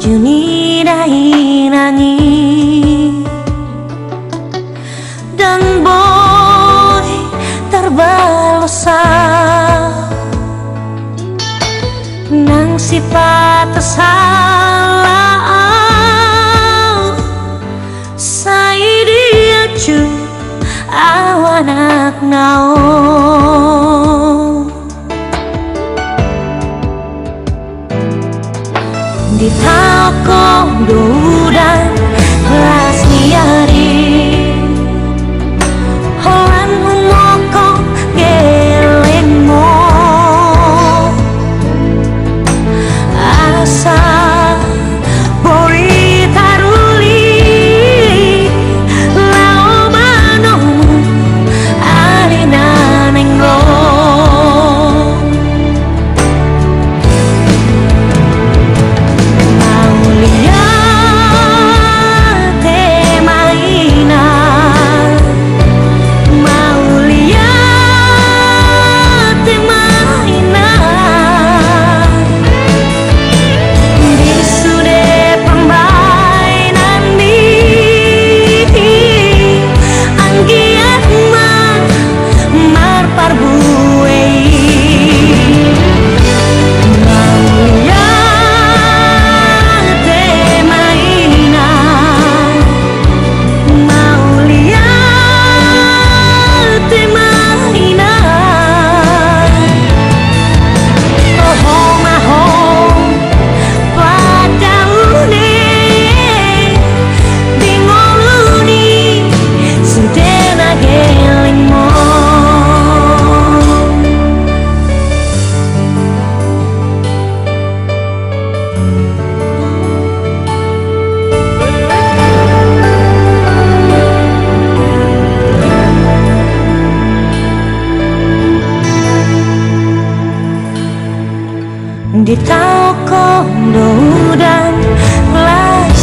Berjuni dahi nangis dan boy terbalasa nang sifat salah saya dia cu awanak naon di toko dan kelas niari holan moko gelengmo asa bori taruli lao manomu arina nengro di toko dan kelas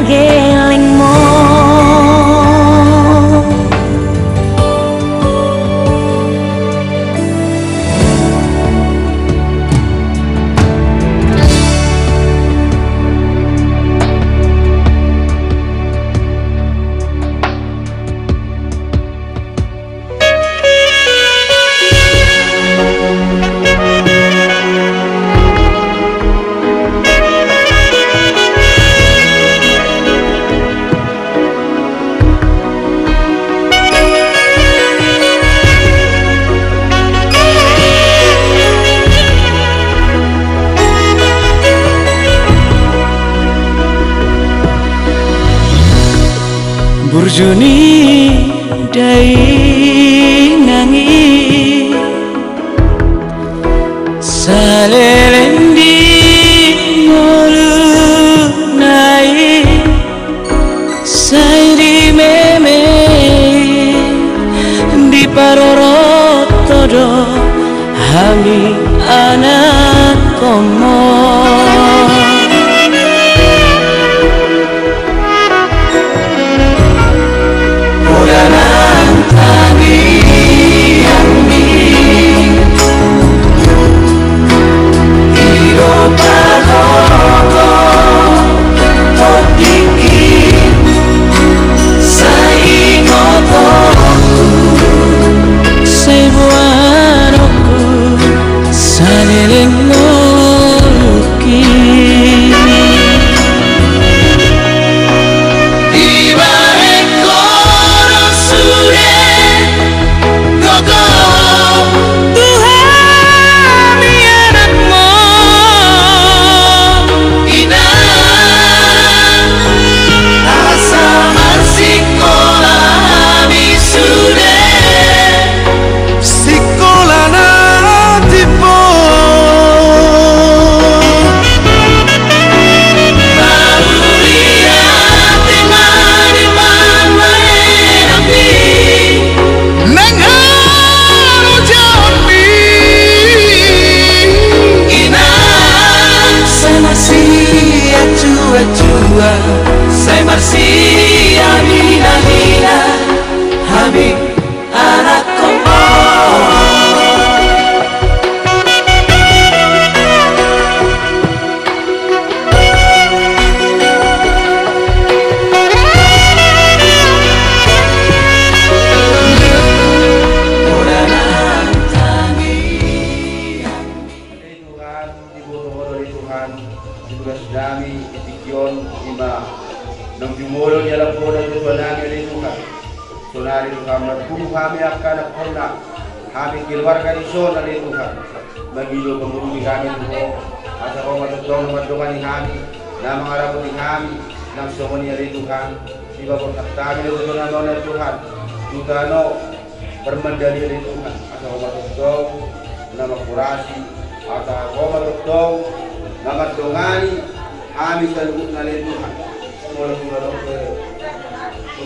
nagelingmu. Burjuni dai nangi salelendi molu nai sairi meme di paroro todo hami anak komo. Saya masih amina mina Habib anak komo. Tuhan, tugas kami itikyon ima nang jumolo di alam ko na Tuhan namin ni Tuhan. Sunari Tuhan, magpuro kami akan na kami keluarga ni Son na Tuhan. Magilo pemurumi kami Tuhan. Asa ko matutong madungan ni kami, na mga rabo ni kami, nang somon niya Tuhan. Iba ko taktami na Tuhan na Tuhan. Tutano, permandali ni Tuhan. Asa ko matutong na makurasi. Asa ko matutong na madungani kami sa lubuk na Tuhan.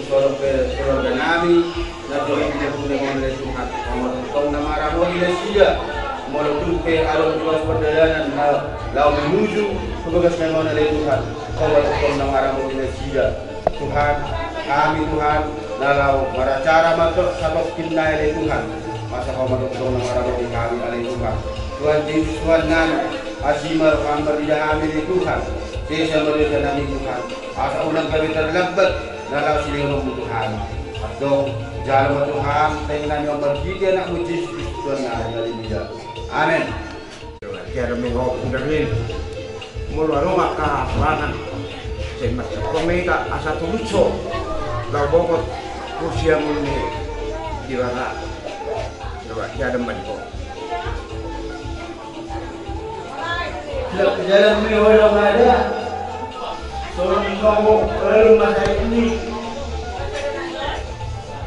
Sulok ke keluarga kami, na Tuhan kita punya mengenai Tuhan. Matutong na maramo nila siya. Walaupun ke alam jual perjalanan lau menuju sebagai semua dari Tuhan, kau bertemu dengan orang Indonesia. Tuhan, kami Tuhan, dalau cara masuk sabab kinai dari Tuhan, masa kau bertemu dengan orang kami dari Tuhan. Tuhan Yesus Tuhan nan asimar kami tidak kami dari Tuhan. Sesa mereka nami Tuhan. Asa ulang kami terlambat, dalau siling Tuhan. Atau jalan Tuhan, dengan yang berjaya nak mujis Tuhan dari dia. Amin. Kaya mengok undarin mula rumah ka ranan semat komika asa tuluso la bokot kursia mulni diwara doa ya demen ko Jalan mewah ada seorang kamu ke rumah saya ini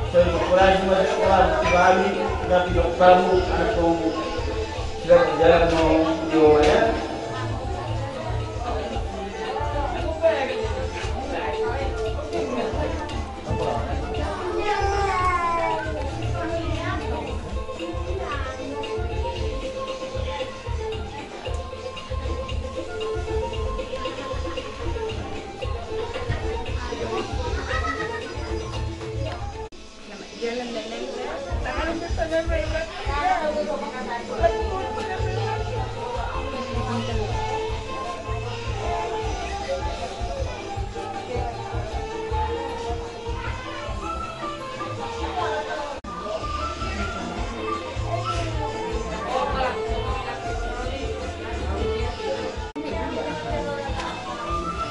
saya berkurang masuk kami tapi kamu anak kamu jalan mau diwaya.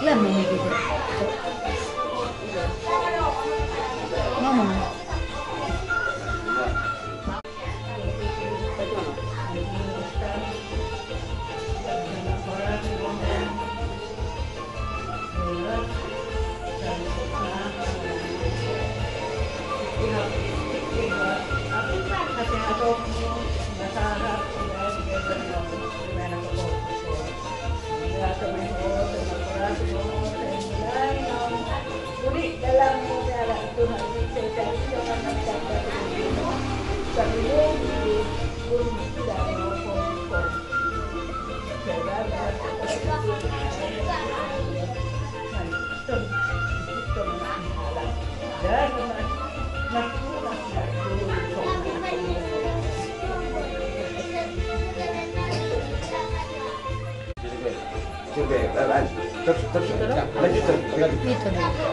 Iklan mo gitu. Ngomong.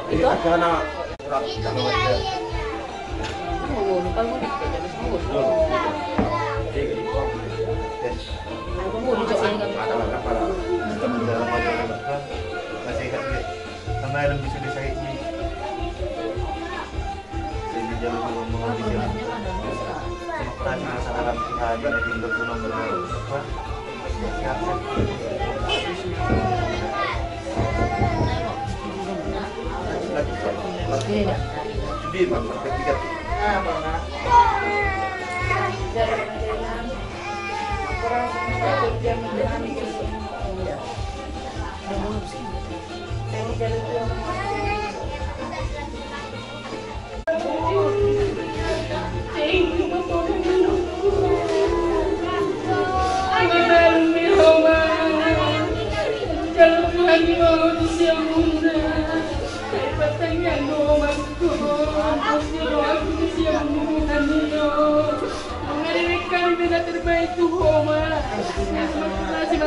Itu karena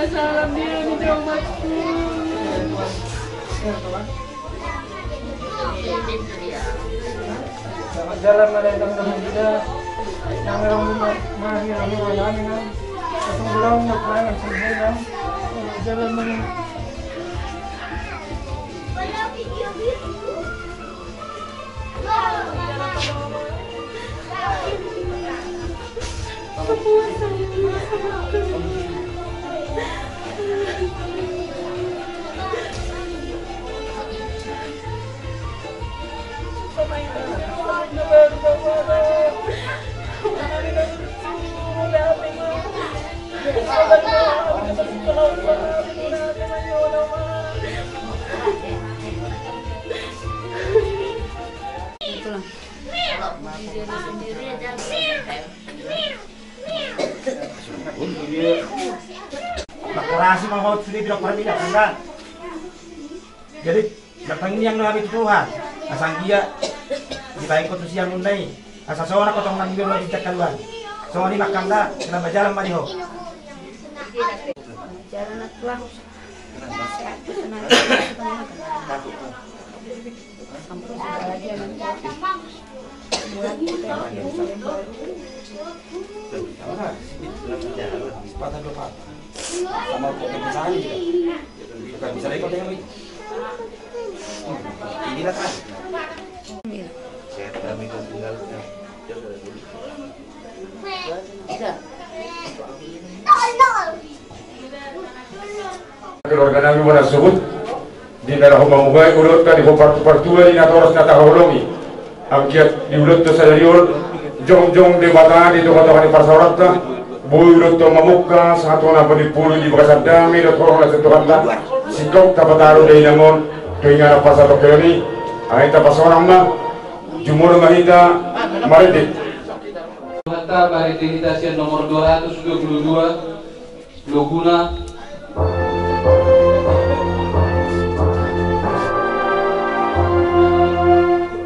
Salam dia di rumahku. Selamat jalan melintang dengan kita. Yang rumah mahir rumah pulang nak sendirian. Jalan melintang. Makarasi mau sudah tidak pergi kan? Jadi datang yang nabi Tuhan, asal dia dibayang kotus yang undai, asal seorang kotong nang biru lagi cakaluan, seorang ini makan dah, kena berjalan mariho. Jalan pulang. Sampai sudah lagi nanti. Bulan kita Yerusalem baru. Sama kebiasaan bukan bisa ikut yang ini. Inilah kan. Saya kami tinggal. Keluarga Nabi mana sebut di daerah Homamugai ulut kan di partu-partua di natoros nata holomi amkiat di ulut tu saya diul jong-jong di mata di tempat di parsawarata boy ulut tu mamuka satu nama di puluh di bekas dami do torong la sentuhan la sikok tapataru dari nangon tu ingat apa satu kali aita pasorang ma jumur mahita maridik Hatta Barititasian nomor 222 Loguna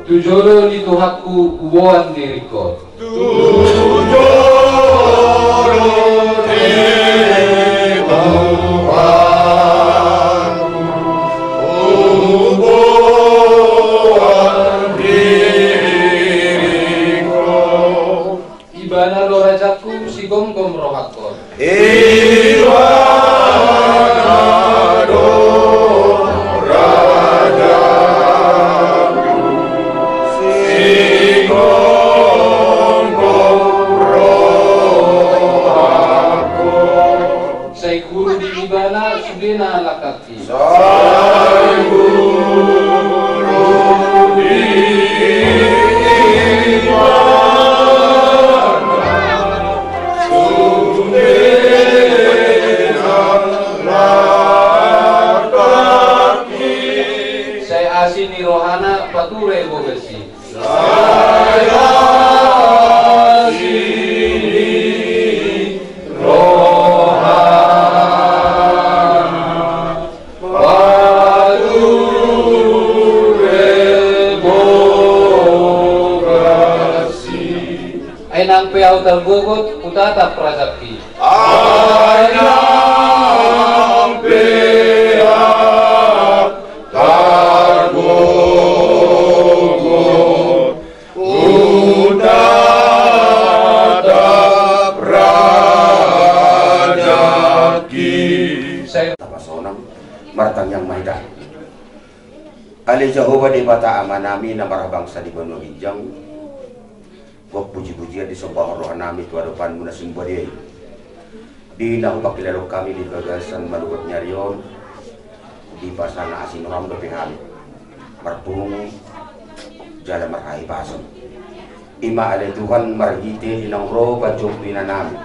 Tujolo di tuhaku uwan diriko Tujolo di Tuhan uwan diriko Ibana lorajaku sigomgom rohakon Ibana lorajaku asini rohana pature bogasi. Saya asini rohana pature bogasi. Ainang peau talgogot utata prajaki. Ainang peau talgogot utata prajaki. Tapasonang martang yang maidah. Ali Jehovah di bata amanami na marabangsa di banu hijang. Wak puji-pujian disembah roh nami tu hadapan muna sembah dia. Di nahupak kilalo kami di gagasan malugot nyarion. Di pasana asin ram do pihali. Martungu jalan marhai pason. Ima ale Tuhan marhite inang roh bajok pinanami.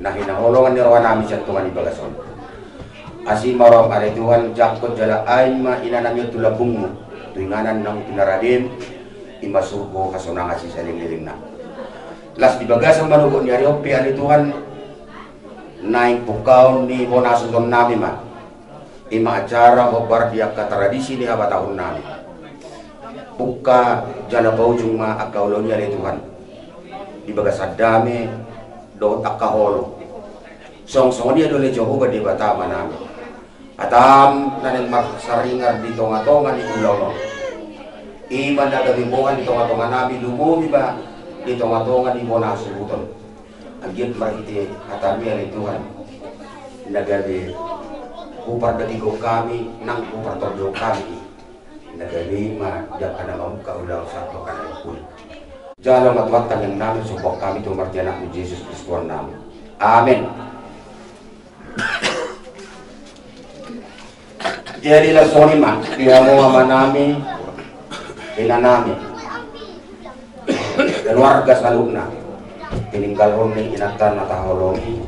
Nah hinangolongan ni roh nami sa Tuhan di bagason. Asin maram ale Tuhan jakot jala ay ma inanami tulabungmu. Tuinganan ng pinaradim. Ima surgo kasonang asin sa liling na. Las di bagasan manugot ni Ariopi ali Tuhan naing pukaw ni bonasun nami ma. Ima acara babar dia ka tradisi ni haba tahun nami. Buka jala baujung ma akaulo ni ali Tuhan. Di bagasan dami do takaholo. Song-song dia dole Jehovah di batama nami. Atam nanin magsaringar di tonga-tonga ni ulo. Iman na gabimbungan di tonga-tonga namin lumumi ba di tonga-tonga ni Mona Subuton. Ang giyot marite atami ang Tuhan nagabi upar datigo kami nang upar tordo kami nagabi ma diyak ka na mamuka ulaw sa to ka na ikul. Jalo matwatang yang namin subok kami tumarti anak ni Jesus Kristo namin. Amen. Jadi lasoni ma diamo ama namin inanami keluarga saluna tininggal honi inatan nataholongi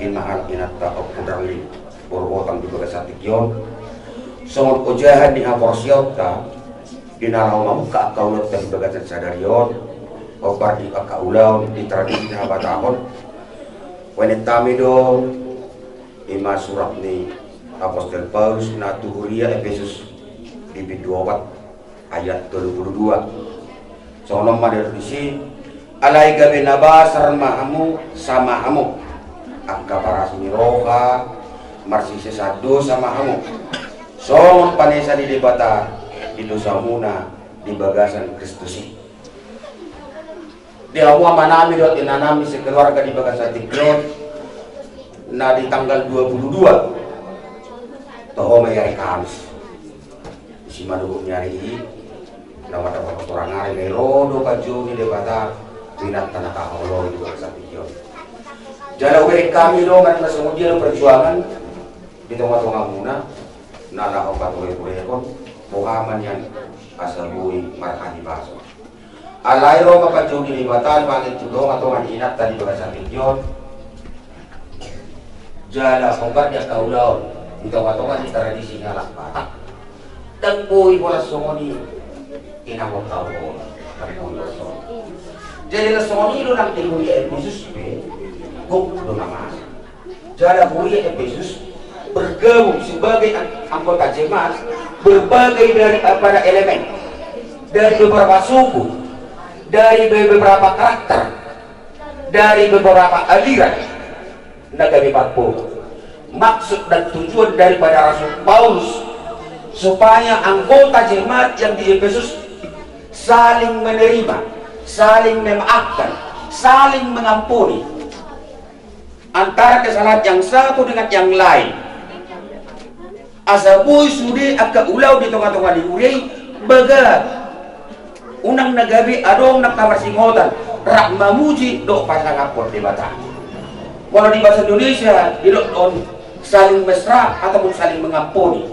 inahal inata okudrali borotang di bagasatikyon songot ujahan ni aporsyota dinaraw mamuka akaulot dan bagasan sadarion obar di akaulaw di tradisi na batahon wenetami do ima surat ni Apostol Paulus na tuhuria Efesus di 24 ayat 22. Soalnya madar disi alai gabe nabasar mahamu sama hamu angka paras miroka marsi sesado sama hamu soalnya panesa di debata di dosa muna di bagasan Kristusi di awal manami dot inanami sekeluarga di bagasan Tiklon na di tanggal 22 toh mayari Kamis si maduguk nyari nama dapat orang ngari merodo baju ni debata minat tanah kaholo di bangsa pikion. Jala uwe kami do kan kemudian perjuangan di tengah-tengah muna nala obat oleh kurekon bohaman yang asabui marhani baso. Alairo kapaju di debata bangit tudong atau inat tadi bangsa pikion. Jala obat ya kaulau di tengah-tengah di tradisi ngalak batak. Dan boy bola songoni inamot tao ko jadi nasoni lo nang tinuli Efesus guk lo nama jadi bui Efesus bergabung sebagai anggota jemaat berbagai dari pada elemen dari beberapa suku dari beberapa karakter dari beberapa aliran nagami parpo maksud dan tujuan daripada Rasul Paulus supaya anggota jemaat yang di Efesus saling menerima, saling memaafkan, saling mengampuni antara kesalahan yang satu dengan yang lain. Asabui sudah agak ulau di tengah-tengah diurei baga unang nagabi adong nak kamar singotan rak mamuji do pasang apot di bata. Walau di bahasa Indonesia di on saling mesra ataupun saling mengampuni.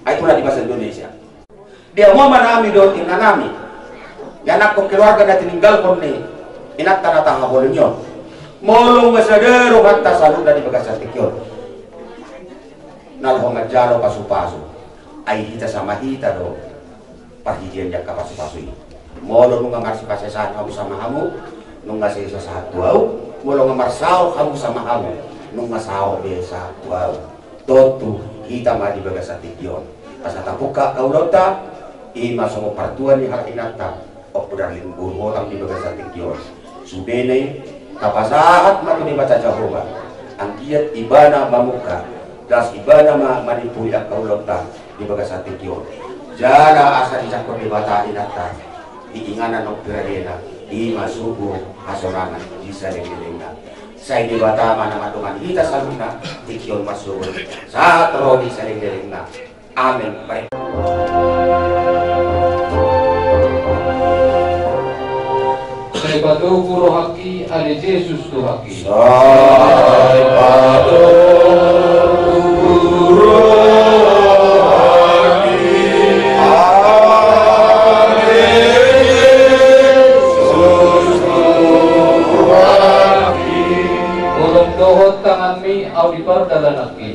Itulah di bahasa Indonesia. Dia mau manami do tinanami. Yanak ko keluarga na tininggal ko ni inat tanah tangga bolonyo. Molong masadero hatta salud dari bagasan tikyon. Nalho majalo pasu-pasu. ai hita sama hita do perhijian jak kapasu-pasui molo nunga marsi pasesan kamu sama kamu nunga sesa satu au molo ngamar sao kamu sama kamu nunga sao besa au totu hita madi bagas atikion pasata buka kau lota ima somo partuan ni har inata opudar limbur otang di bagas atikion subene kapasahat matu di baca Jehovah angkiat ibana mamuka das ibana manipuri kau lota di bagas atikion jara asa dicakor di bata inata diinganan ng piradena ima subuh hasorangan bisa dengelinga saya di bata mana matungan hita saluna tikion masuk saat roh bisa dengelinga amin baik Sai patu guru haki ada Yesus tu haki sai patu guru dohot tangan mi au di pardalan aki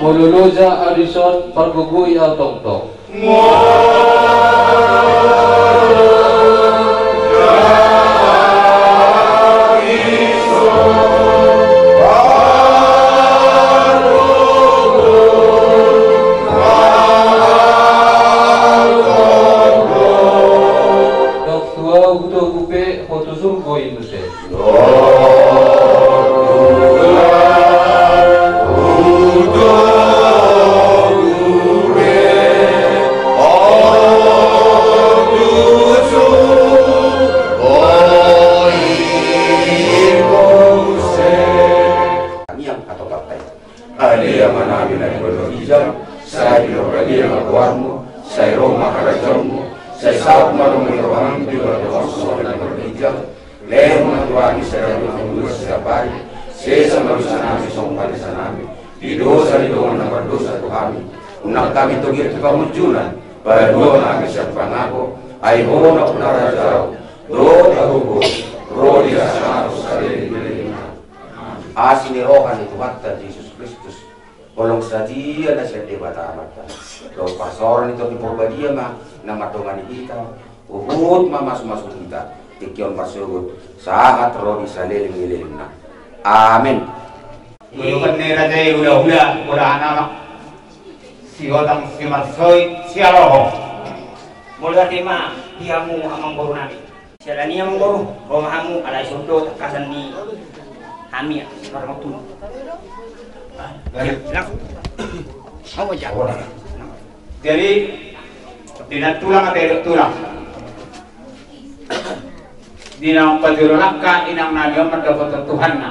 Mololoja Adison Pargugui au tong-tong kami tugir kemunculan baru nami siapa nako ai hono narajau do tahugo ro di sana sekali asini rohani Tuhan Yesus Kristus kolong sadia na siya debata amata do pasoran itu di porbadia ma nama dongan kita uhud ma masuk kita tikion masuk sahat ro di saleling na amin Bukan nera jai udah anak si otang si marsoi si aloho mulai tema diamu amang boru nami sialani amang boru bahwa hamu alai sondo takasan ni kami ya orang tu langsung apa jago jadi tidak tulang atau tulang dinang pajurulaka inang naliom mendapat Tuhan na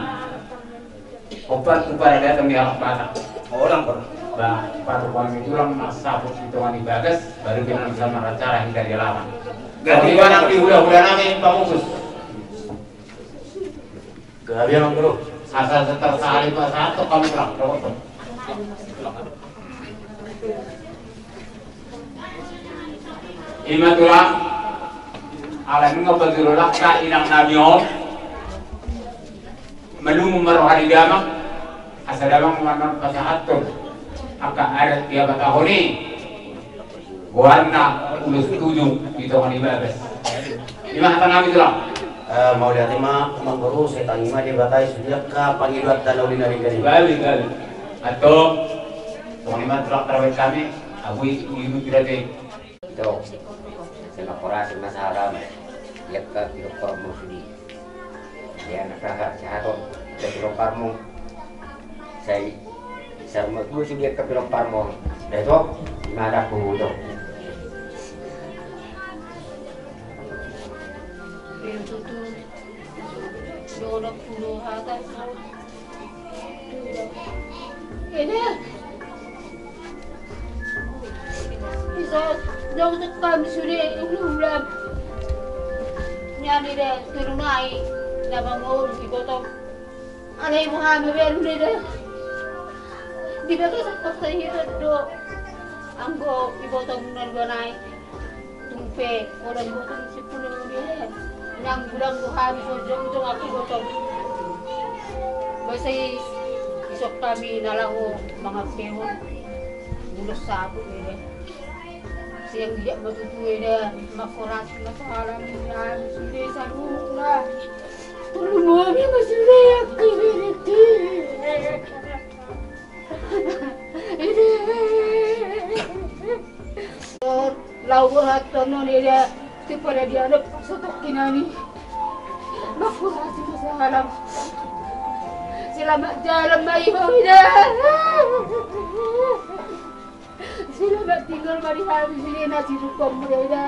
obat upaya dia kami alat bata orang pun bah patu kami tulang masa hitungan ibagas baru kita bisa meracara hingga di lawan ganti barang di udah nami pamukus gabi yang bro asal setar sehari pas satu kami pulang terus ima tulang alamin ngapajurulaka inang naliom melum merohani damang asadamang memanfaatkan pasahatun aka ada dia batahoni warna ulus 7 di tahun ibabes lima tanami tulang mau lihat mah amang boru saya tangi mah dia batai sudah ka pangibat dan ulina ringari kali atau tahun lima tulang terawet kami abui ibu tidak deh itu saya korasi masalah lihat ke pihak korban sini dia anak kakak sehatun dari pihak parmong saya mau sih lihat ke pihak parmong besok gimana aku dong itu tuh 20 harga ini bisa jauh tekan sudah ulang nyari deh turun naik dah bangun di botol aneh Muhammad baru deh di bagian sekolah saya do anggo ibotong nargonay tumpe orang ibotong sepuluh dia yang bulan ko habis ujung aku ibotong basta isok kami nalango mga pehon bulos sabo ini siyang dia matutuwi na makurat na parang yan sulit sa lukla tulong mo kami masulit kibiriti lawan tono dia tipe dia ada sotok kinani makurat sa alam selamat jalan bayi Maida selamat tinggal mari habis ini nasi rukom Maida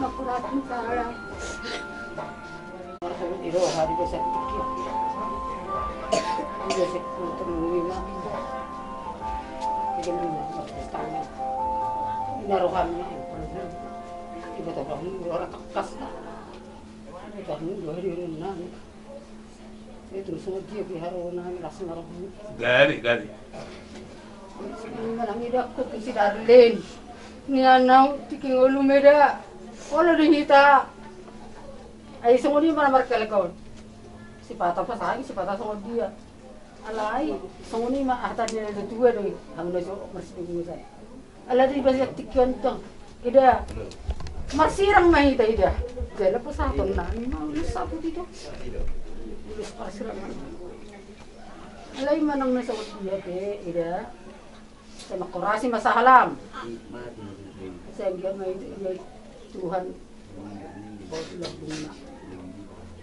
makurat sa alam itu hari besar pikir dia sekuntum lima jadi setahun naruhannya ibu tahu orang kekas tahun 2006 itu semua dia biharona rasa marah Gari Manang ida ko si Darlene niya nang tiking ulo meda wala dihita ay sunguni mana markalakon si pata pa sa si pata sa dia alay sunguni ma ata dia do tuwa do hamna so marsipin sa ala di basi tikyon tong ida masirang mahita ida jala po sa aton na maulus sa po dito ulus para sirang alay manang nasa dia pe ida sa makurasi masahalam sa hanggang may Tuhan bawa labung na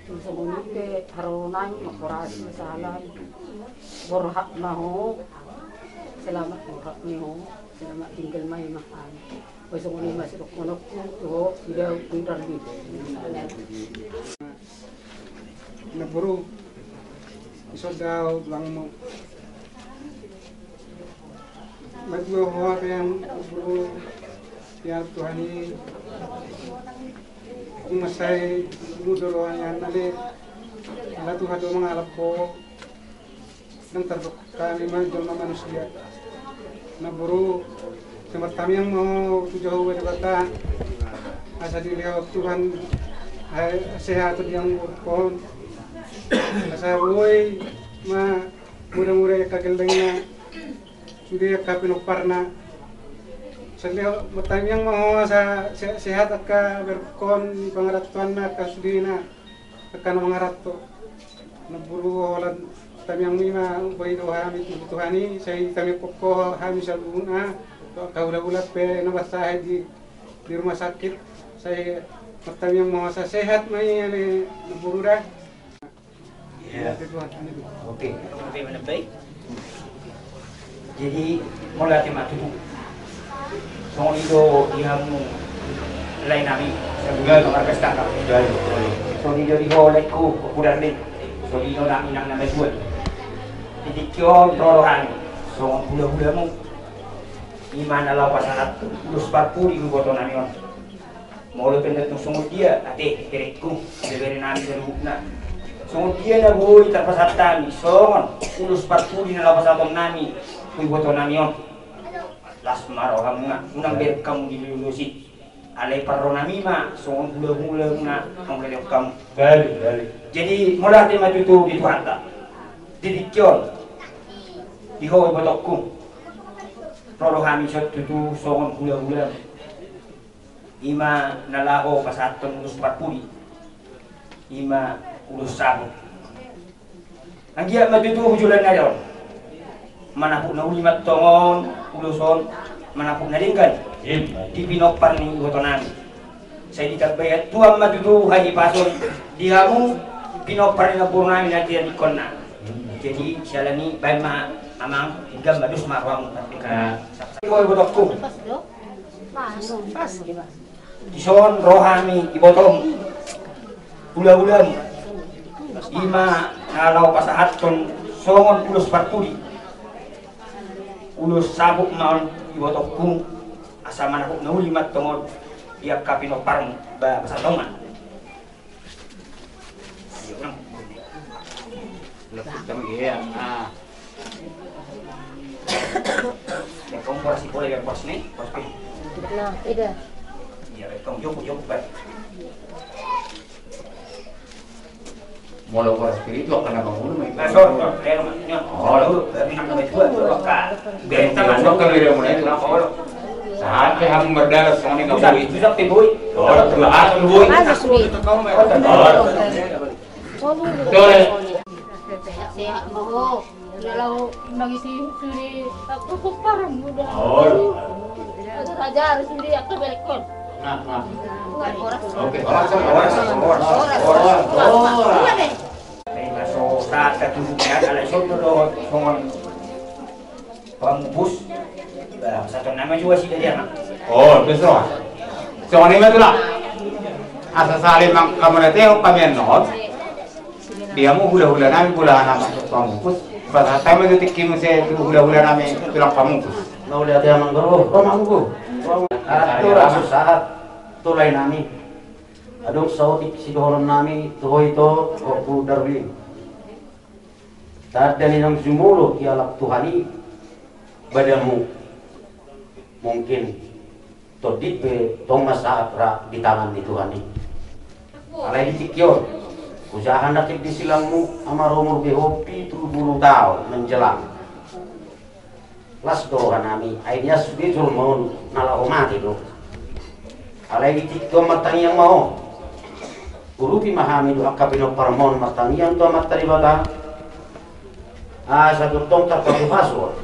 sa ngunite harunan makurasi masahalam borhak na ho salamat borhak ni ho salamat tinggal may makan o sa ngunite masirok manok ko tidak pintar dito naburu isod daw lang mo magluho yang buru ya Tuhan ini kung masay lumuduluhan yan nali ala Tuhan do mangalap ko nang tarbok kami manjol na manusia naburu semertami yang mau tujuh wadi kata asa dilihat Tuhan sehat yang pohon asa woy ma mudah-mudah kageldengna sudah kapinoparna selihat matang yang mau sa sehat akka berkon pangaratuan na kasudina akan mangarato naburu walan kami yang lima bayi doa kami Tuhani saya kami kokoh kami saluna kau ulat pe nabasah di rumah sakit saya matang yang mau sa sehat mai ane naburu dah ya oke mana baik jadi mulai mati soal itu ihamu lain nami sebulan nomor pesta soal itu di holeku ukuran ni soal itu nami nang nama buat jadi kau rorohan soal bulan-bulanmu iman Allah pasangat terus parpuri ku boto nami on mau lebih penting soal dia ate kerekku beri nami serukna soal dia na boy terpasatami soal terus parpuri na lapas atom nami kui boto nami on las maro hamna unang ber kamu dilulusi alai parro nami ma soon hula-hula na ang lelok kamu Bali jadi mulai maju tu di Tuhan tak didikyon dihoy botokku rolo hami shot tu soon hula-hula ima nalaho pasaton ulus parpuri ima ulus sabo ang giat maju tu hujulan na yon manapun na ulimat tongon uluson manapun na dingkan di pinopan ni botonan saya dikabayat tuam matutu haji pason dihamu pinopan na purnami na dia dikonna jadi sialani bayi ma amang hingga badus marwang ka boy botokku dison rohami ibotong ula-ulam ima nalau pasahaton songon ulus parturi ulus sabuk maon ibotokku asa manakuk na ulimat tongod iyak kapinoparm ba pasatongan ayo nang Lepus kami ya. Kau pos boleh yang pos ni, pos pi. Nah, ida. Ya, kau jauh baik. Molo por espiritu akan abang ulu mai. Masuk, lero maknya. Oh, tapi nak kami juga ka. Bentang Masuk kalau dia mulai itu. Sampai ham berdarah soalnya nggak boleh. Bisa timbul. Oh, terlalu boy. Dore. Saya mau kalau nangisi suri aku kok parang muda. Oh. Aku ajar suri aku berekon. Nah. Oke. Masuk saat ketujuhnya kalau sudah dengan pembus. Satu nama juga sih dia nak. Oh, besok. Soalnya itu lah. Asa saling kamu nanti kami not. Dia mau hula-hula nami hula nama pamungkus. Pada time itu tikim saya itu hula-hula nami bilang pamungkus. Mau lihat yang mangkoro, mangku. Itu rasa saat tulai nami. Adung sautik si doron nami tuh itu aku darwin. Tadi nang jumuro kialap Tuhani badamu mungkin todit be tong masaat ra di tangan ni Tuhani. Alai ditikyor, usaha nakik di silangmu amaromur behopi 70 tahun menjelang. Las doa nami, akhirnya sudah julmun nalau mati do. Alai ditikyor matang yang mau. Urupi mahami do akapino parmon matang yang to matari bata. Satu tong terpakai pasur.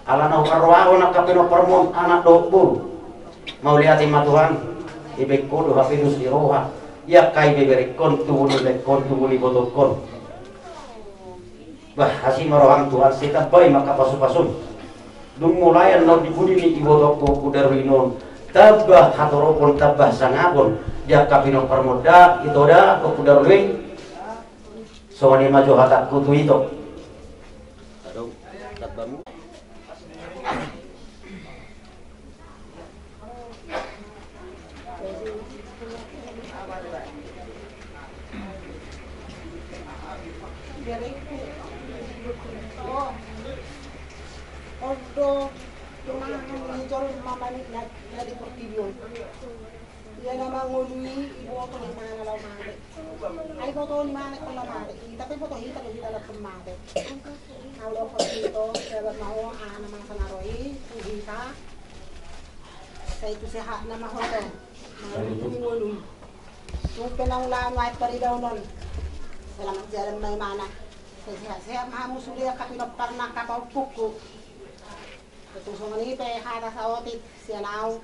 Ala nau karwao nak kapino permon anak dokbur mau lihat ima Tuhan ibekko do hafidus iroha ya kai beberi kontubuli botokon bah hasil marohang Tuhan sita bayi maka pasu-pasun dung mulayan no dibudi ni ibotokko kudaruinon tabah hatoropon tabah sangapon ya kapino permoda itoda ko kudaruin soani maju hatak kutu itu Ordo tumahan menjol mamani na di portillo. Yan namang ngului iboto ni mana law mare. Ay boto ni mana ko law mare. Tapi boto hita ko hita law mare. Aulo ko dito sa mau ana mga sanaroi hita. Sa itu sehat na mahoto. Ngului. Yung pinanglaan white pari daw non. Salamat jalan may mana. Sehat mahamusuli ka pinaparna ka pa puku. Tusong ni pe hata sa otit siya nao.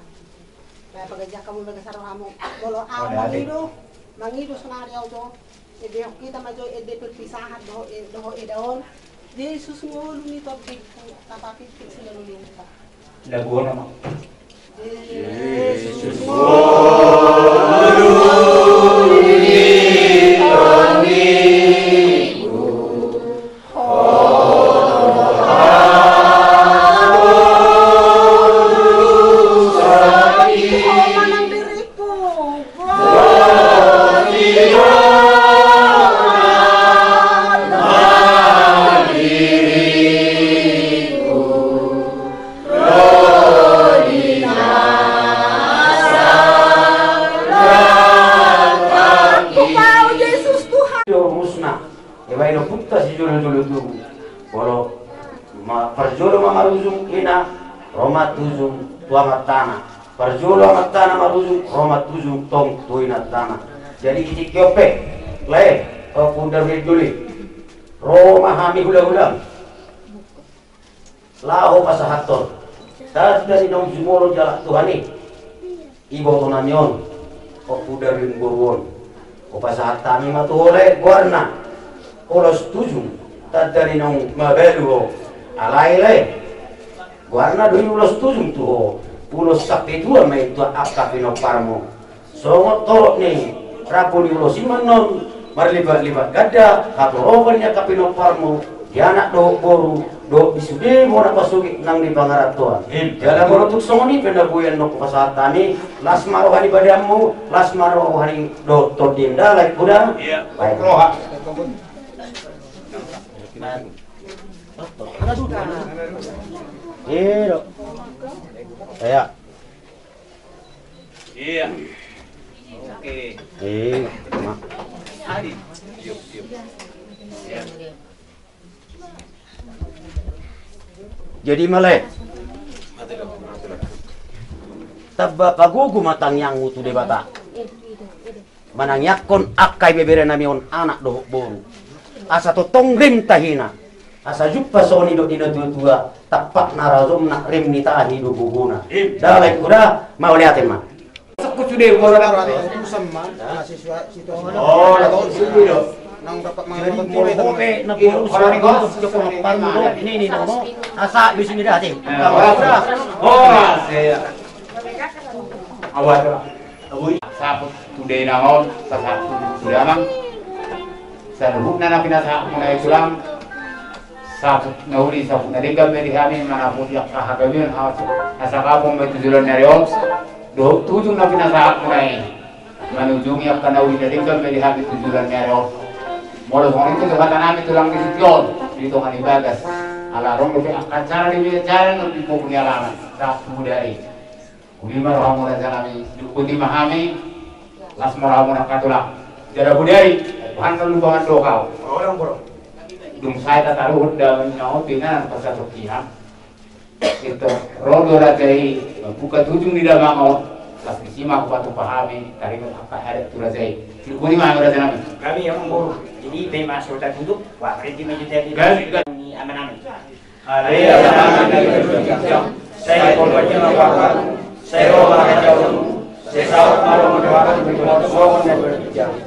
Kaya pagajak kamu nagasaro hamo. Bolo aw mangido sa nari aw to. Ede kita majo ede perpisahan doho edahon. Jesus ngulu ni to big tapapit sila lulinta. Lagu nama. Jesus Perjolo amat tanah marujung romat tujung tong tuinat tanah. Jadi kitik kiope le pundar berduli Roma hami hula-hula laho pasahaton tas dari nong jumoro jalak Tuhani ibo tonanyon pundar ringburwon o pasahatami matuhole guarna olos tujung tas dari nong mabelu alai le guarna dui ulos tujung tuh ulos sakti dua mai itu apa pino parmo songot torok nih rapuni ulos imanon marlibat-libat gada katorobannya kapino parmo dianak do boru do bisude mo na pasugi nang di pangarap tuan jala mo tuk songoni penda buyan no pasatani las marohani badamu las marohani do todinda lai kuda iya baik roha Saya. Iya. Oke. Adi. Yuk. Ya. Jadi malay. Tabba kagugu matang yang utu de bata. Manang yakon akai bebere nami on anak dohok boru. Asa to tonggrim tahina. Asa juppa soni do dina tua tapak narazom nak rem nita hidu guguna. Dalai kuda mau liatin mah. Aku sudah orang sama mahasiswa situ. Oh, lagu sini do. Nang dapat Jadi mau kope na puro orang itu joko paru do ini no. Asa di sini dah ting. Oh, saya. Awal. Sabut today naon sasatu sudah mang. Sarhut na pinasa mulai tulang. Sabut nauli sabut naringgal meri kami manapun yang kahagamin asa kapong betujulan nariom. Do tujung na pinasa mulai manujung yang kanauli naringgal meri kami tujulan nariom. Mula soal itu kata namin tulang di Sion dito kan ibagas. Alarong lebih acara di bicara lebih mau punya alaman. Sabtu dari. Ulima rohamu dan janami dukuti mahami las moramu nak katulak jada budari bukan lubangan dokau orang bro dum saya taruh dan nyawa pinan pasal tokihan itu rodo ragai buka tujung di dalam mau las disimak batu pahami dari apa ada tu ragai dukuti mahami dan janami Kami yang buru jadi tema sudah duduk wah kerja menjadi ini aman-aman saya korbannya apa saya orang jauh, saya tahu kalau mendoakan berdoa semua dan berbicara.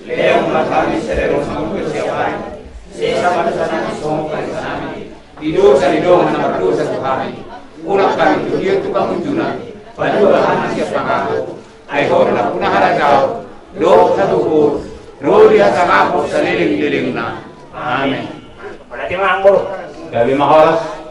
Leo matami serero sampai siapa? Saya sama sana semua kami. Tidur mana berdoa sekali. Ulang kali dia tukang unjuna. Pada bahan siapa kamu? Ayo nak punah ada jauh. Do satu hur. Rodi asa kamu seliling-lilingna. Amin. Berarti manggur. Gabi mahoras.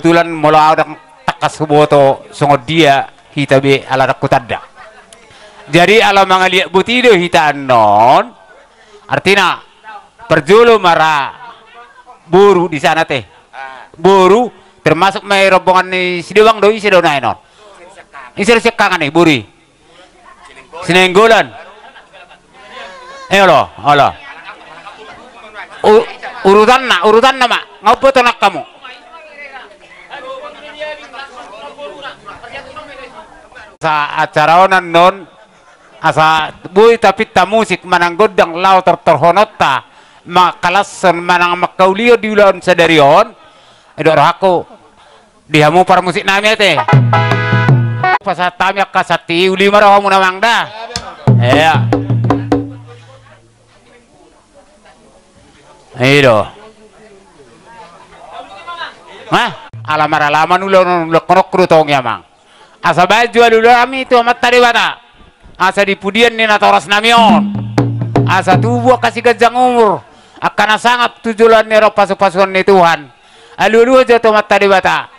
kebetulan mula ada takas boto songod dia kita be ala kutanda Jadi alam mangaliak butido hitaan non, artinya perjulu mara buru di sana teh, buru termasuk may rombongan ni Sidiwang doi sidonay non, isir sekangan nih buri, sinenggolan, lo, urutan nama, ngapa tuh nak kamu? Sa acara onan non asa buy tapi ta musik manang godang lau terhonot ta makalasan manang makaulio di ulon sadarion edo aku dihamu para musik nami teh pasatami kasati uli marah mu namang dah iya itu alaman ulon konok krutong ya mang asa baju dulu kami itu amat tadi bata asa dipudian ni natoras namion asa tubuh kasih gajang umur akan sangat tujuan ni pasukan ni Tuhan alu aja tu amat tadi bata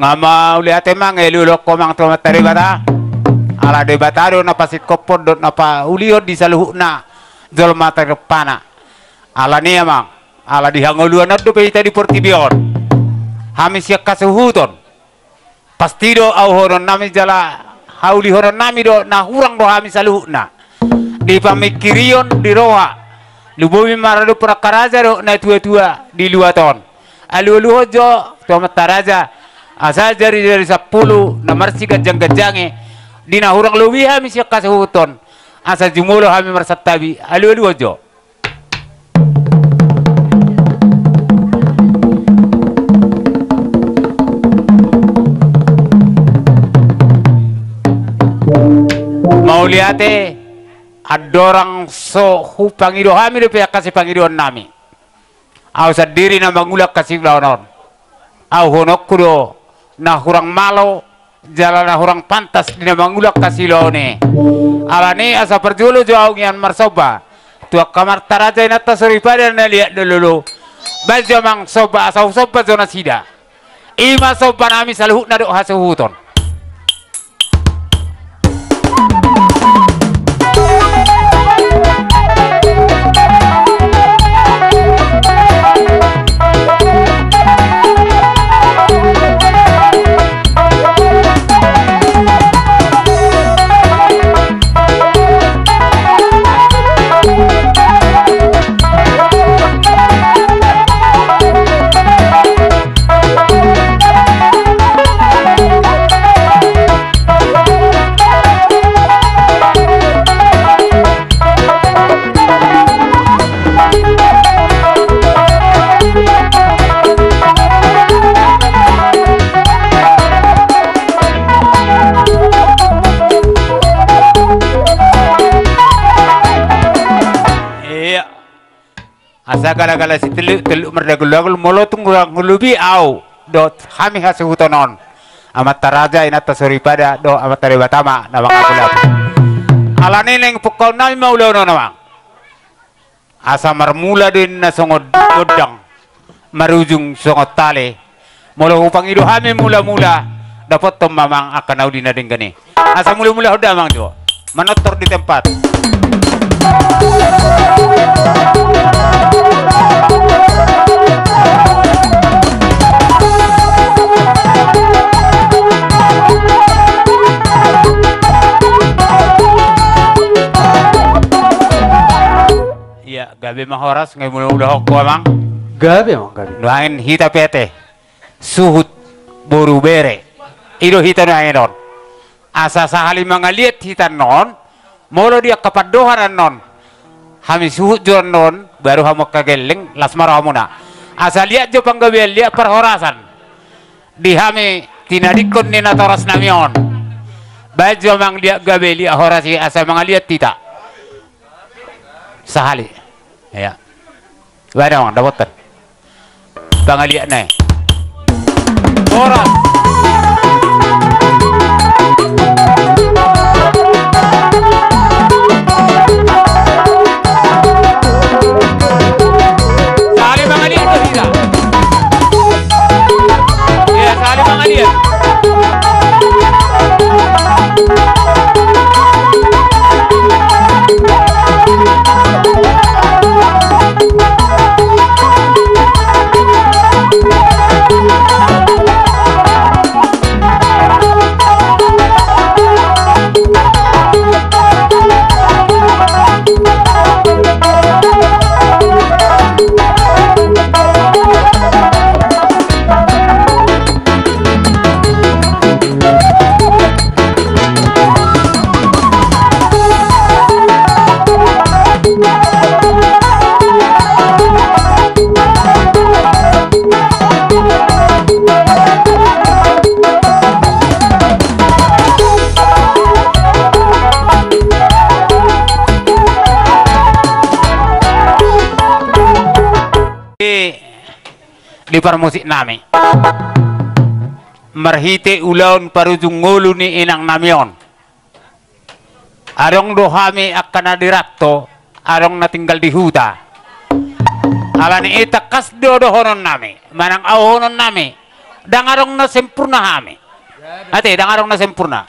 ngama ulihat emang elulok komang tu amat tadi bata ala debatado na pasit kopod dot na pa uliod di saluhna jolma terpana ala ni amang ala dihangoluan na do pita di Portibion hamis yak kasuhuton pastido au horon nami jala hauli horon nami do na hurang do hamis saluhna di pamikirion di roha lubomi marado prakaraja do na tua-tua di luaton alu hojo to mataraja asa dari 10 na marsi gajang-gajange dina hurang lebih hamis yak kasuhuton asa jumulo hami marsat tabi alu ojo mau liate adorang so hupangido hami do pihak kasih pangidoan nami au sadiri na mangulak kasih laonon au honok kudo na hurang malo jalan orang pantas dina mangulak kasih lone alani asa perjulu jauh ngian marsoba tua kamar taraja inata suripada na lihat dulu baja mang soba asa soba zona sida ima soba nami saluhuk na do hasuhuton asa gala-gala si teluk merdagul molotung ngulubi au dot hami hasuhutonon amat taraja inata suripada do amat tare batama nama kakulap alani neng pukau nami maulono namang asa marmula din na songod godang marujung songod tale molo upang ido hami mula-mula dapat mamang akan au dinading gani asa mula-mula hoda mang jo manotor di tempat iya gabe mahoras ngai mula-mula hokko amang gabe nuain hita pete suhut boru bere ido hita nuain non asa sahali mangaliat hita non molo dia kapadohan non hami suhut juran non baru hamu kageleng lasmara hamuna asa lihat jo panggabel lihat perhorasan di hami tinadikon ni natoras namion baju mang lihat gabel lihat horasi asa mangaliat tita sahali ya mana mang dapat pangaliat nai horas di parmusik nami. Merhite ulaun parujung ngulu ni inang namion. Arong dohami akan adirakto, arong na tinggal di huta. Alani ita kas dohonon nami, manang ahonon nami, dang arong na sempurna kami. Ate, dang arong na sempurna.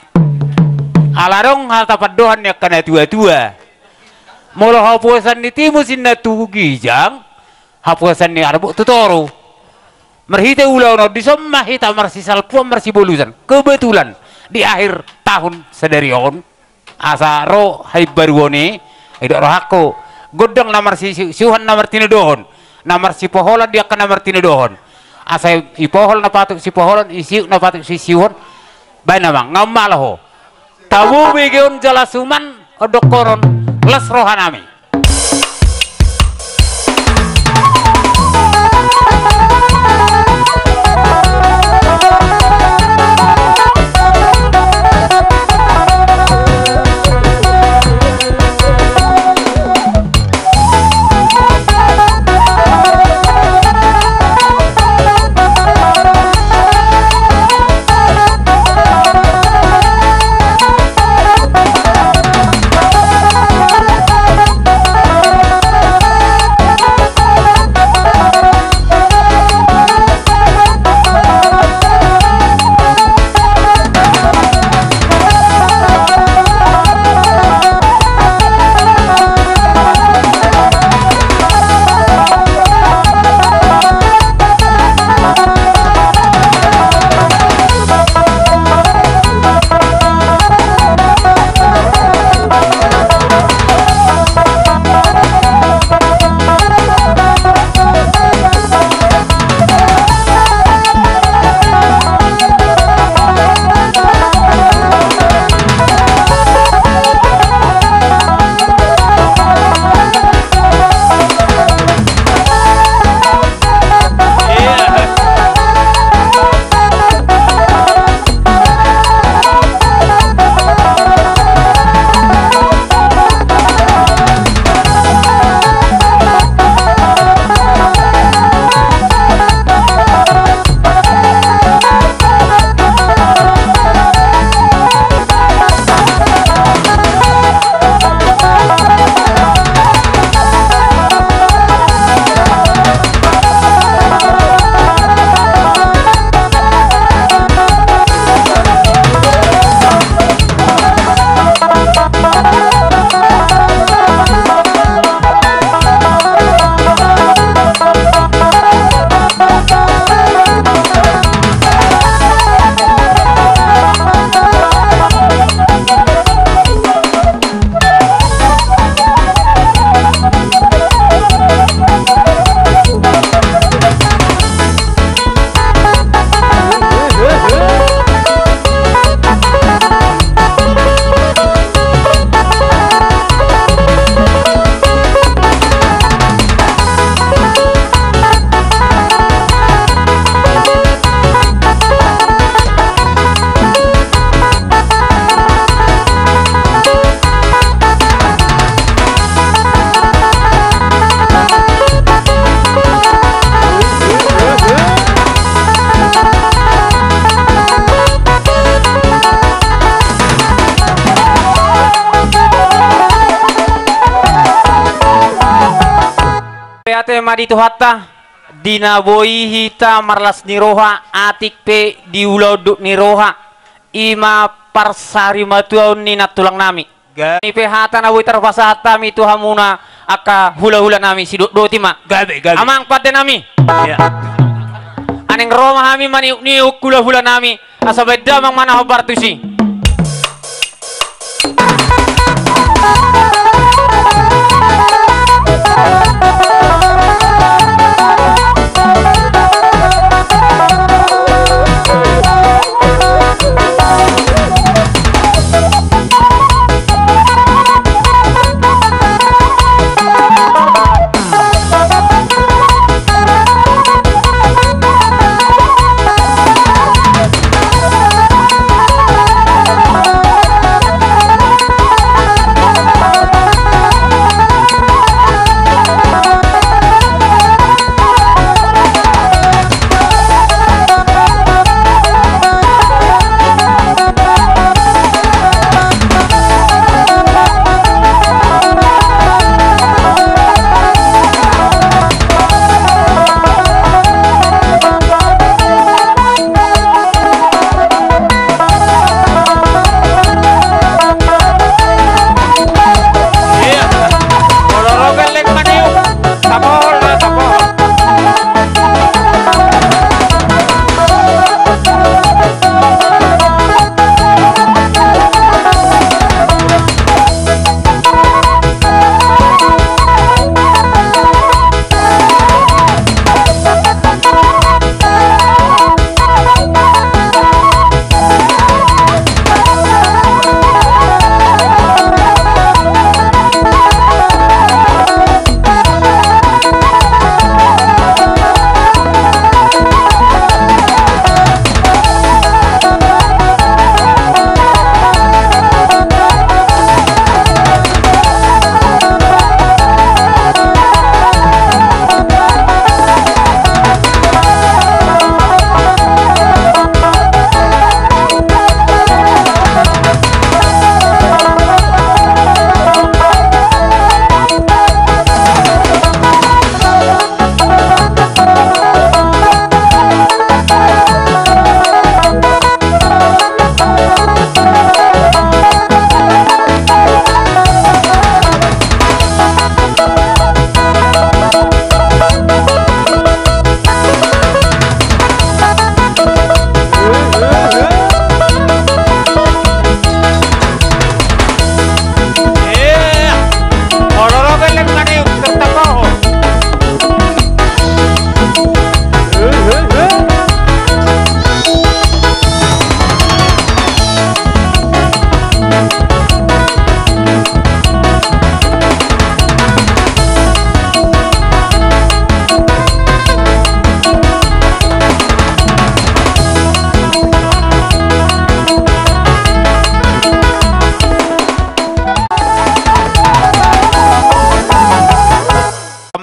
Alarong hal tapat dohan ya kana tua-tua. Mula hapuasan ni timusin na tugijang, hapuasan ni arbuk tutoro. Merhite ulau no disomma hita marsisal puam marsibolusan. Kebetulan di akhir tahun sedarion asa ro hai baruone idok rohako godang namar si siuhan namar tinudohon namar si poholan dia kan namar tinudohon asa ipohol na patuk si poholan isiu na patuk si siuhan bae namang ngamalaho tabu begeon jalasuman odok koron les rohanami. Ate madi tu hatta dina boi hita marlas niroha atik pe di uloduk niroha ima parsari matuaun ni natulang nami ni pe hata na boi terpasa hata mi tu hamuna aka hula-hula nami si do tima gabe amang pate nami ya aneng roma hami mani ni hula-hula nami asa beda mang mana hobar tusi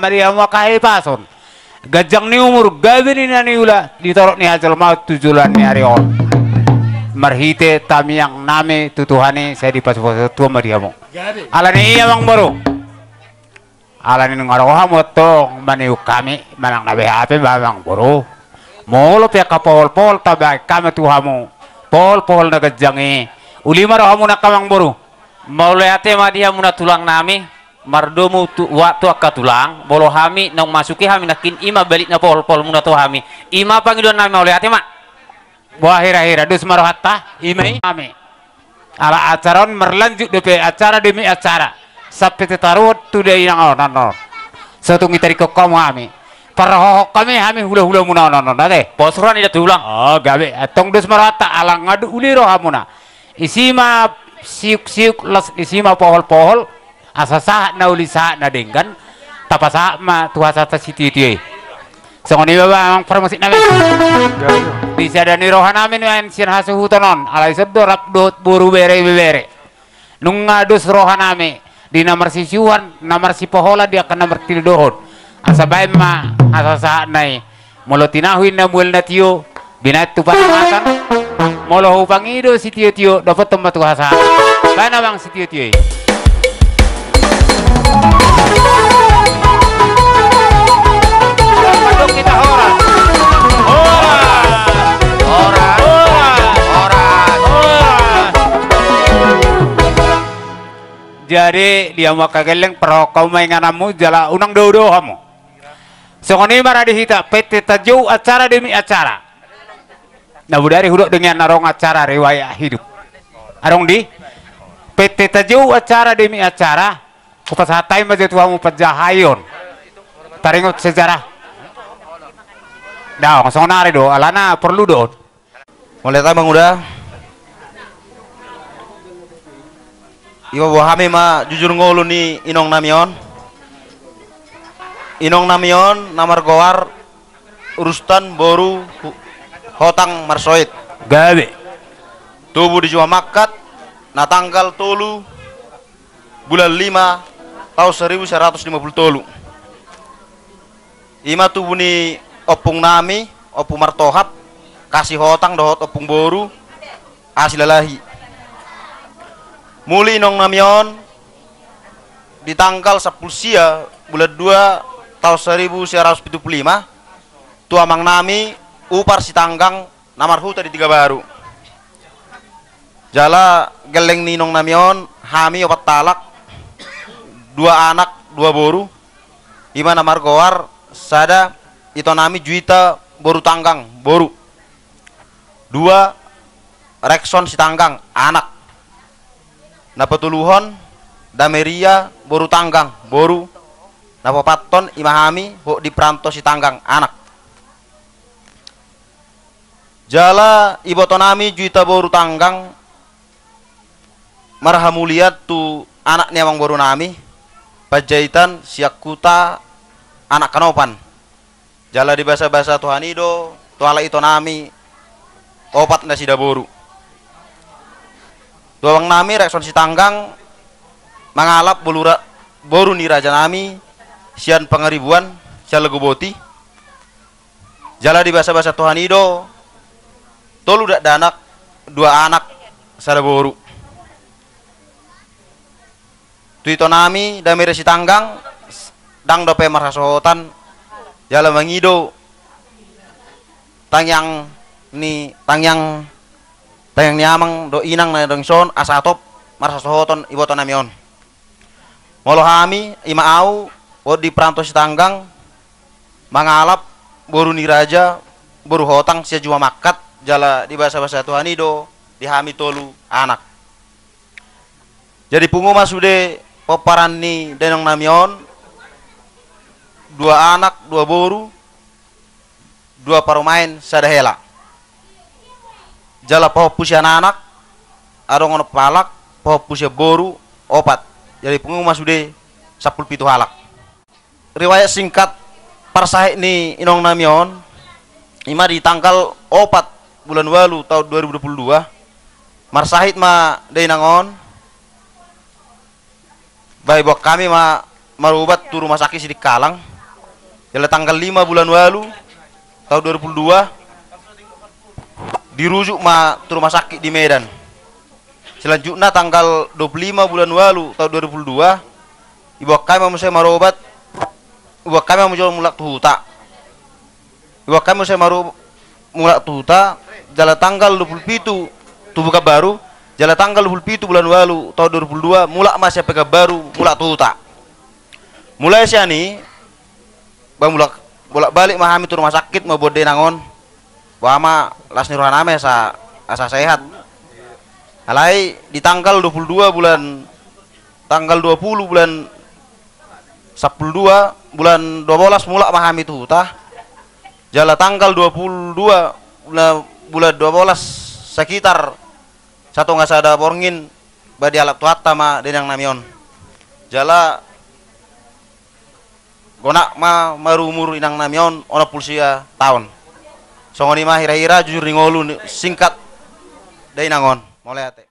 Maria makahi pason gajang ni umur gabi ni nani ula ditorok ni hasil maut tujulan ni hari on marhite tami yang name tutuhani saya di pasu tua Mariamu ala ni iya mang baru ala ni ngaroha moto maniu kami manang nabe ape bang baru molo pia kapol pol tabai kami tuhamu pol na gajangi uli marohamu nak kamang baru mau lihat ma dia muna tulang nami mardomu tu waktu akatulang bolo hami nong masuki hami nakin ima balik na pol muna tu hami ima pangidon nami mau lihat ma buah hira dus marohatta ima hami ala acaron merlanjut depe acara demi acara sampai tetarut tu dia yang non satu ngitari kokom hami paroh kami hula muna non deh posran ida tulang oh gabe atong dus marohatta ala ngadu uli rohamuna isima siuk las isima pohol asasa na uli sa na denggan tapasa ma tuhasa ta siti songoni baba ang promosi namin bisa dani rohan namin yan siyan hasu hutanon alay sabdo rapdot buru bere nung ngadus rohan namin di namar sisiwan namar si pohola dia akan namar tildohon asabay ma asasa na molo tinahuin na muel na tiyo binat tupan makan molo pangido si tiyo dapat tempat tuhasa bana bang si tiyo kita horas jadi dia mau kageleng perokau mainganamu jala unang dodo kamu songoni marah dihita PT Tajau acara demi acara nah budari huduk dengan narong acara riwayat hidup arong di PT Tajau acara demi acara kupas hatai majetuamu pajahayon taringot sejarah dah langsung nari do alana perlu do mulai bang udah iwa wahami ma jujur ngolu ni inong namion namar goar urustan boru hotang marsoit gabe tubuh di Jawa Makat na tanggal tolu bulan 5 tahun 1150 tolu ima tubuh ni opung nami opung martohap kasih hotang dohot opung boru asilalahi muli nong namion di tanggal 10 sia bulan 2 tahun 1975 tua mang nami upar si tanggang namar huta di Tiga Baru jala geleng ni nong namion hami opat talak 2 anak 2 boru ima namar goar sada itu nami juita boru tanggang boru 2 rekson si tanggang anak napatuluhon dameria boru tanggang boru napapaton imahami ho di pranto si tanggang anak jala iboto nami juita boru tanggang marhamuliat tu anak niamang boru nami pajaitan siakuta anak kanopan jala di bahasa Tuhanido tuala itu nami opat na sida boru doang nami rekson si tanggang mangalap boru ni raja nami sian pangeribuan sian legoboti jala di bahasa Tuhanido tolu dak danak 2 anak sada boru tu itu nami damire si tanggang dang dope marhasohotan jala mangido tangyang niamang do inang na dongson asatop marhasohoton iboto namion molo hami ima au o di pranto si tanggang mangalap boru ni raja boru hotang sia Jawa Makat jala di bahasa Tuhanido di hami tolu anak jadi pungu masude peparan ni denong namion 2 anak 2 boru 2 parumain sadahela jala poho pusia anak adong ono palak poho pusia boru opat jadi pungu masude 10 halak riwayat singkat parsahik ni inong namion ima di tanggal 4 bulan 8 tahun 2022 marsahit ma dainangon bayi bok kami ma marubat tu rumah sakit sidik Kalang Jala tanggal 5 bulan walu tahun 2002 dirujuk ke rumah sakit di Medan. Selanjutnya tanggal 25 bulan walu tahun 2002 ibu kami mau saya marobat, ibu kami mau jual mulak tuhuta, ibu kami mau saya mulak tuhuta. Jala tanggal 27 tubuh baru, jala tanggal 27 bulan walu tahun 2002 mulak masih pega baru mulak tuhuta. Mulai siani bang bolak balik mahami tu rumah sakit mau bode nangon bahwa Lasni Rohaname asa sehat. Alai di tanggal 22 bulan tanggal 20 bulan 12 bulan 12 mulak mahami tu tah. Jala tanggal 22 bulan 12 sekitar satu nggak ada borngin badi alap tuata ma denang namion. Jala gonak marumur inang namion ona pulsia tahun. Songoni mah hira-hira jujur ngolu singkat dari nangon. Mulai ate.